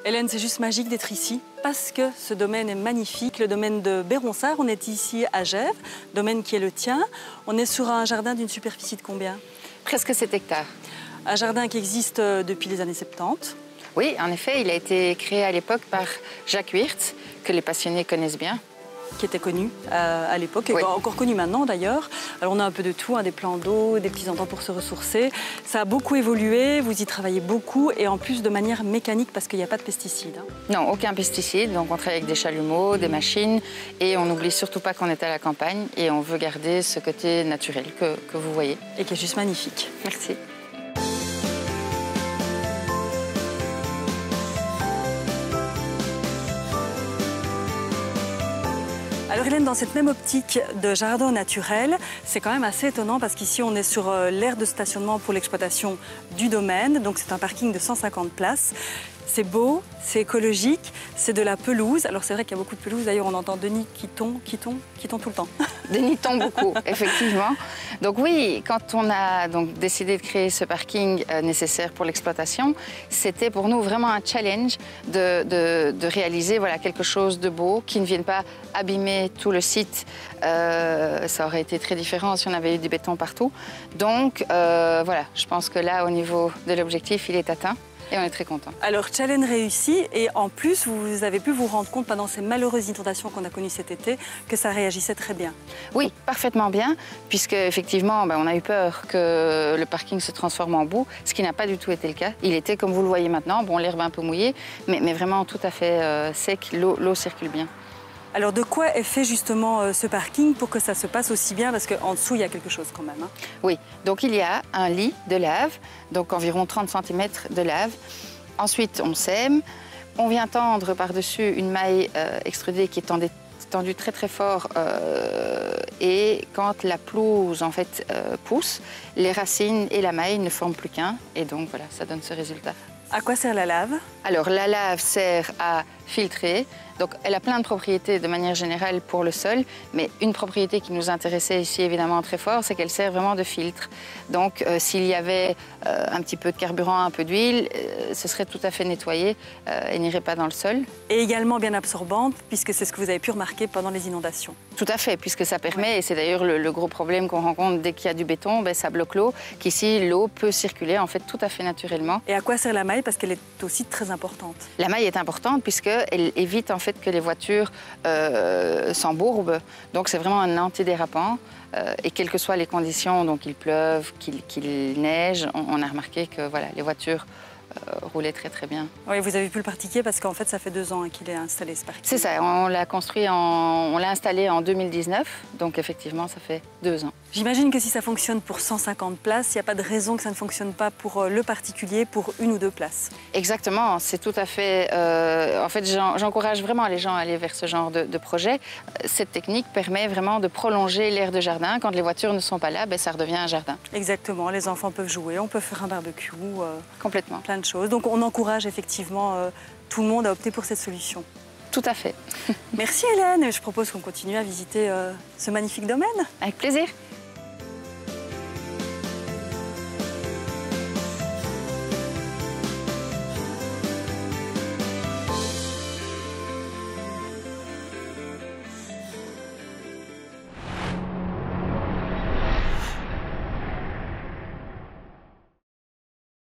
Hélène, c'est juste magique d'être ici parce que ce domaine est magnifique, le domaine de Béronçard. On est ici à Gèves, domaine qui est le tien. On est sur un jardin d'une superficie de combien? Presque 7 hectares. Un jardin qui existe depuis les années 70. Oui, en effet, il a été créé à l'époque par Jacques Wirtz, que les passionnés connaissent bien. Qui était connu à l'époque, Oui. et encore connu maintenant d'ailleurs. Alors on a un peu de tout, hein, des plans d'eau, des petits endroits pour se ressourcer. Ça a beaucoup évolué, vous y travaillez beaucoup et en plus de manière mécanique parce qu'il n'y a pas de pesticides. Hein. Non, aucun pesticide, donc on travaille avec des chalumeaux, des machines et on n'oublie surtout pas qu'on est à la campagne et on veut garder ce côté naturel que vous voyez. Et qui est juste magnifique. Merci. Alors Hélène, dans cette même optique de jardin naturel, c'est quand même assez étonnant parce qu'ici on est sur l'aire de stationnement pour l'exploitation du domaine, donc c'est un parking de 150 places. C'est beau, c'est écologique, c'est de la pelouse. Alors c'est vrai qu'il y a beaucoup de pelouse, d'ailleurs on entend Denis qui tombe tout le temps. Denis tombe beaucoup, effectivement. Donc oui, quand on a donc décidé de créer ce parking nécessaire pour l'exploitation, c'était pour nous vraiment un challenge de réaliser voilà, quelque chose de beau qui ne vienne pas abîmer tout le site. Ça aurait été très différent si on avait eu du béton partout. Donc voilà, je pense que là, au niveau de l'objectif, il est atteint. Et on est très contents. Alors, challenge réussi et en plus, vous avez pu vous rendre compte pendant ces malheureuses inondations qu'on a connues cet été que ça réagissait très bien. Oui, parfaitement bien, puisque effectivement, on a eu peur que le parking se transforme en boue, ce qui n'a pas du tout été le cas. Il était, comme vous le voyez maintenant, bon, l'herbe un peu mouillée, mais vraiment tout à fait sec, l'eau circule bien. Alors de quoi est fait justement ce parking pour que ça se passe aussi bien? Parce qu'en dessous, il y a quelque chose quand même. Hein. Oui, donc il y a un lit de lave, donc environ 30 cm de lave. Ensuite, on sème. On vient tendre par-dessus une maille extrudée qui est tendue très très fort. Et quand la pelouse en fait, pousse, les racines et la maille ne forment plus qu'un. Et donc voilà, ça donne ce résultat. À quoi sert la lave? Alors la lave sert à filtrer. Donc elle a plein de propriétés de manière générale pour le sol, mais une propriété qui nous intéressait ici évidemment très fort, c'est qu'elle sert vraiment de filtre. Donc s'il y avait un petit peu de carburant, un peu d'huile, ce serait tout à fait nettoyé et n'irait pas dans le sol. Et également bien absorbante, puisque c'est ce que vous avez pu remarquer pendant les inondations. Tout à fait, puisque ça permet, et c'est d'ailleurs le gros problème qu'on rencontre dès qu'il y a du béton, ça bloque l'eau, qu'ici l'eau peut circuler en fait tout à fait naturellement. Et à quoi sert la maille? Parce qu'elle est aussi très importante. La maille est importante puisqu'elle évite en fait que les voitures s'embourbent. Donc c'est vraiment un antidérapant. Et quelles que soient les conditions, donc il pleuve, qu'il neige, on a remarqué que voilà, les voitures roulaient très très bien. Oui, vous avez pu le pratiquer parce qu'en fait ça fait 2 ans qu'il est installé ce parking. C'est ça, on l'a construit, on l'a installé en 2019, donc effectivement ça fait 2 ans. J'imagine que si ça fonctionne pour 150 places, il n'y a pas de raison que ça ne fonctionne pas pour le particulier, pour 1 ou 2 places. Exactement, c'est tout à fait... en fait, j'encourage vraiment les gens à aller vers ce genre de projet. Cette technique permet vraiment de prolonger l'aire de jardin. Quand les voitures ne sont pas là, ça redevient un jardin. Exactement, les enfants peuvent jouer, on peut faire un barbecue. Complètement. Plein de choses. Donc on encourage effectivement tout le monde à opter pour cette solution. Tout à fait. Merci Hélène, je propose qu'on continue à visiter ce magnifique domaine. Avec plaisir.